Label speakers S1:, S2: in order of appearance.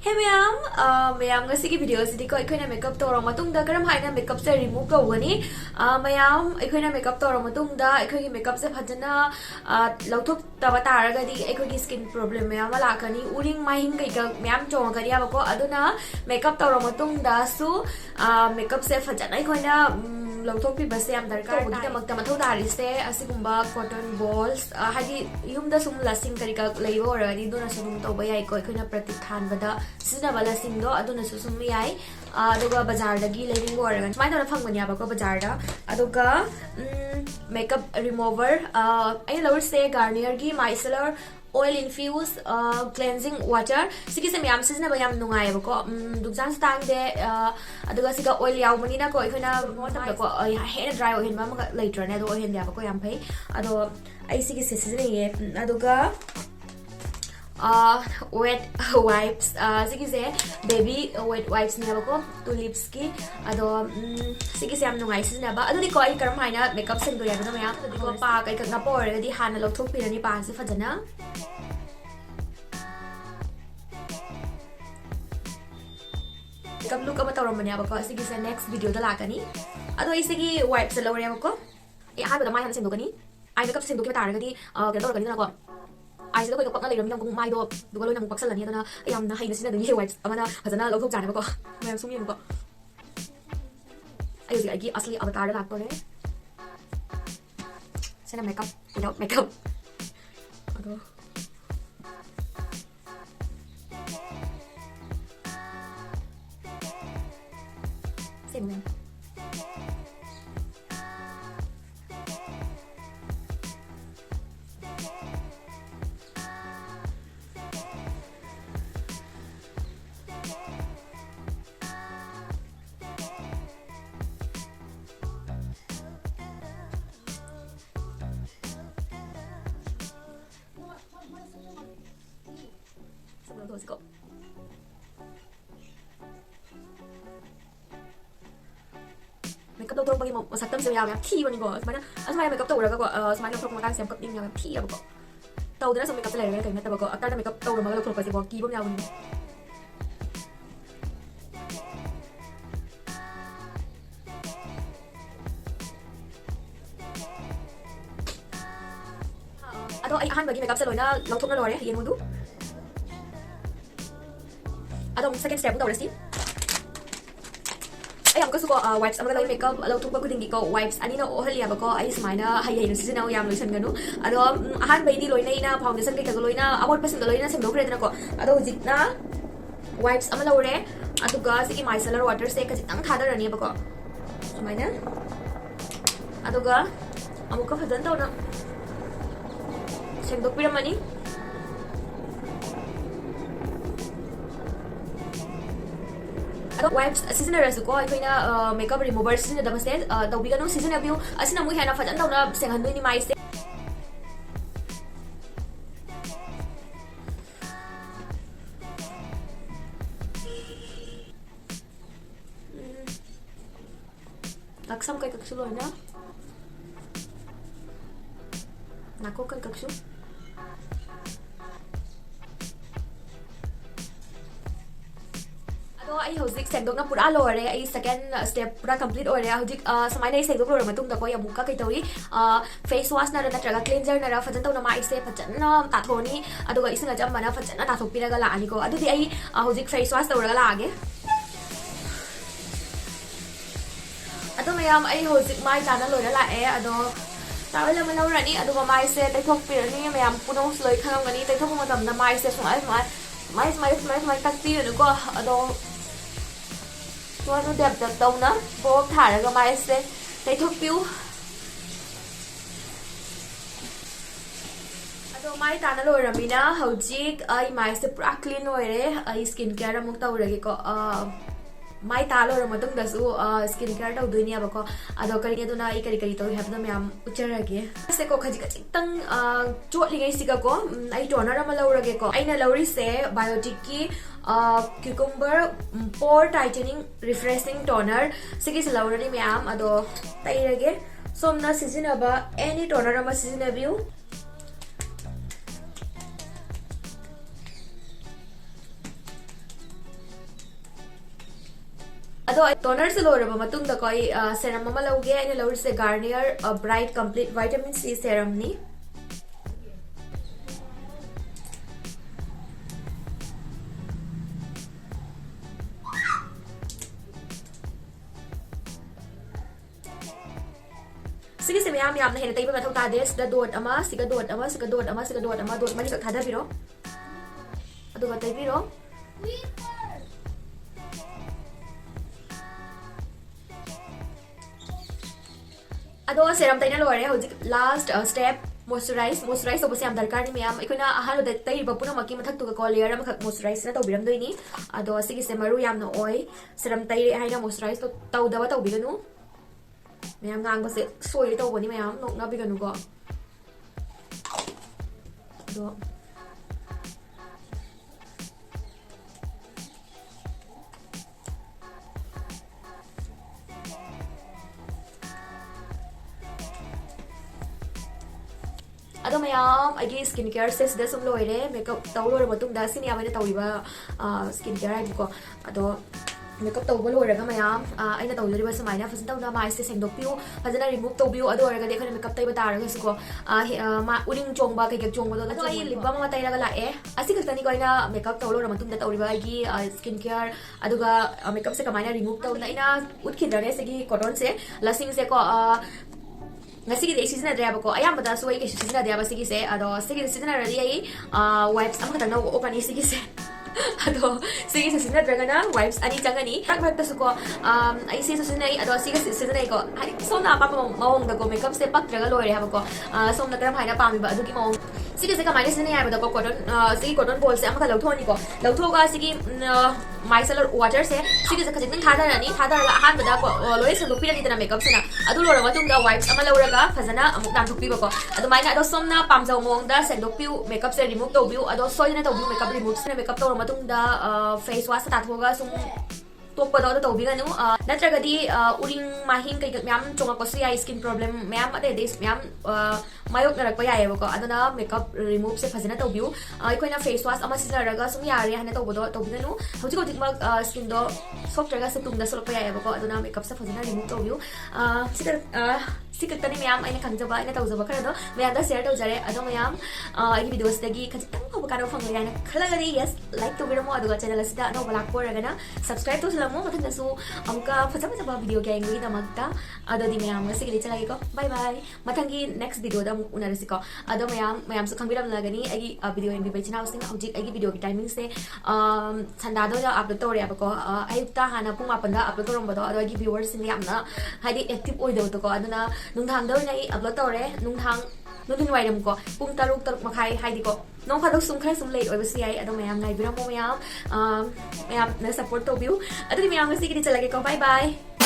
S1: Hey ma'am, ngasi ki video si ko ikhoina makeup tawra matung da karam haina makeup se remove tawani ma'am ikhoina makeup tawra matung da ikhoi ki makeup se phajana lauthok taba taraga di ikhoi ki skin problem ma'am lakani uring mahing kai ka ma'am chong kari aba ko aduna makeup tawra matung da su makeup se phajana ikhoina lauthok pi base am darkar budi da makta mathau dari se asigumba cotton balls hadi yum da sum lasting kari ka leibo rani dona sum tawba yai ko ikhoina pratik khan bada sina bala sing do aduna su sum yai aduga bazar dagi lening waragan mai dona phangmani aba ko bazar da aduga makeup remover ai lower se Garnier gi micellar oil infused cleansing water sigi se myam sisna ba yam nungai ba ko dugjan stang de aduga siga oil yaw mani na ko ikhoina mo ta ko hair dry oil ma ma later ne do oil ya ba ko yam phai ado ai sigi se sisna ye aduga wet wipes sigi se baby wet wipes ni ba ko tulips ki ado sigi se am nungai sisna ba adu di ko ai karam haina makeup sing do ya ba ma adu ko pa kai ka na por di hana lo thok pi ni pa se fajana makeup look ama tawramani aba ko sigi se next video da lakani ado isigi wipes se lawre aba ko e ha ba mai han sendokani ai makeup sendokki taragadi ke tawragani na ko ai se ko ko pakna leirami nang mai do duga loina mu paksalani adana yamna haina sina dani wipes amana fazana lawthok jana ba ko mayam sum yem ko ai usi ai asli avatar da lakto ne sena makeup without makeup ado same let's go. Makeup đâu bagi mau saktam se yang thi bani go semana asmai makeup tau raga go semana thok makan sem kap ding yang thi aba go tau dina som makeup le raga kai na ta go atar makeup tau ra maga thok pa se go ki bam ya bani ado ai han bagi makeup se loina lau thok na lore yen mudu ado second step tau rasi ai am ko suko wipes amaga lawi makeup lau thok ba kuding ko wipes ani na ohali aba ko ai smaina hai hai si na yam lotion ganu ado han bai di loina ina foundation kai ka loina amot pasin loina sem lokre dana ko ado hujik na wipes ama lawre aduga sigi micellar water se ka jitang thada rani aba ko smaina aduga amuka fadan taw na sem dok piramani wipes season rasu ko aikoina makeup remover season da base tawbi ganu season abiu asina mu hena fajan tawna senghan doi ni mai se laksam kai kaksu loina nako kan kaksu ai hojik sengdok na pura lore ai second step pura complete ore hojik samai nei sengdok lore matung da ko yamuka kai tawi face wash na na traga cleanser na ra fajan tawna mai se fajan na ta thoni aduga isinga jam mana fajan na ta thok piraga la ani ko adudi ai hojik face wash tawraga la age ado mayam ai hojik mai ta na lore la e ado tawai la mana rani aduga mai se tai thok pirani mayam punong sloi khangam gani tai thok matam na mai se sungai mai takti no ko ado nó đẹp đẹp tông đó vô thả ra cái mai sẽ thấy thuốc piu ado mai ta na loi ramina hojik ai mai se pra clean oi re ai skin care mo tau re ko mai ta lo ram tung da su skin care tau dunia ba ko ado kari ne duna ai kari tau have da myam uchara ge se ko khaji ka tang chot lingai sika ko ai toner ma lo ra ge ko ai na lori se biotic ki cucumber pore tightening refreshing toner sigi se lawra ni myam ado tairage somna sizinaba any toner ama sizinabiu ꯑꯗꯣ toner se loiraba matungda ko ai serum ama lauge aina laurise Garnier Bright Complete Vitamin C Serum ni sige se mayam yam na hena taiba mathau ta de sida dot ama siga dot ama siga dot ama siga dot ama dot mani ka thada biro aduga taibiro ado serum taina lore hojik last step moisturize to bose am darkar ni mayam ikona ahalo de tai ba puna maki mathak tu ka layer am khak moisturize na to biram doini ado sigi se maru yam no oi serum tai haina moisturize to tau dawa tau biganu mayam ngang ba se soi to boni mayam nok na biganu go ado ado mayam agi skincare set da sum loire makeup tawlo matung da sini amane tawiba skincare ai ko ado makeup tawbo loiraga mayam aina tawloriba samaina fasin tawna mai se sengdokpiu fajana remove tawbiu ado oraga de khane makeup taiba taraga siko ma uring chongba kai kai chongba do ai libba ma tairaga la e asi kastani ko ina makeup tawlo matung da tawriba agi skincare aduga makeup se kamaina remove tawna ina utkhidrane segi cotton se lasing se ko ngasigi de season da yaba ko ayam bada so ai season da yaba sigi se ado sigi season ra ri ai wipes am khata na open ni sigi se ado sigi season da gana wipes ani changani tak bak su ko ai se season ai ado sigi season ai ko ai so na pa mawong da ko makeup se pak traga lore ha ko so na kram haina pa mi ba adu ki mawong sigi se ka minus ne yaba da ko cotton sigi cotton ball se am kha lauthoni ko lauthoga sigi micellar water se sigi se khajin thada rani thada la han bada ko loi se lupi ni tana makeup se na adu lora matung da wipes ama lauraga fazana amuk dan thukpi ba ko adu maina ado somna pamjau mong da sendok piu makeup se remove to biu ado soy na to biu makeup remove se makeup to matung da face wash ta thoga sum top pada to biga nu natragadi uring mahin kai myam chonga ko sia skin problem myam ade des myam mayok na rakpa yae ko adana makeup remove se fazana to biu koina face wash ama sila raga sum yare hana to bodo to biga nu hoji ko tikma skin do soft raga se tungda solpa yae ko adana makeup se fazana remove to biu sikatani myam aina kangjaba aina tawjaba kara do myam da share to jare ado myam ai videos dagi khajitang ko bakaro phangla yana khalagadi yes like to biramo aduga channel asida no balak poraga na subscribe to salamo mathanda su amka faja video ga ingi da magta ado di myam se gili chalagi ko bye bye mathangi next video da unarasi ko ado myam su khangbiram lagani ai video ingi bai china sing hojik ai video gi timing se sanda do ja upload tore abako ayukta hana pung 8 da upload torom bodo ado ai viewers sing yamna haidi active oi do to ko aduna nungthang do nai upload tore nungthang nungin wairam ko pung taruk makhai haidi ko nong khadok sum khai sum late oi basi ai ado mayam ngai biram mayam na support to view ado mayam si kini chalage ko bye bye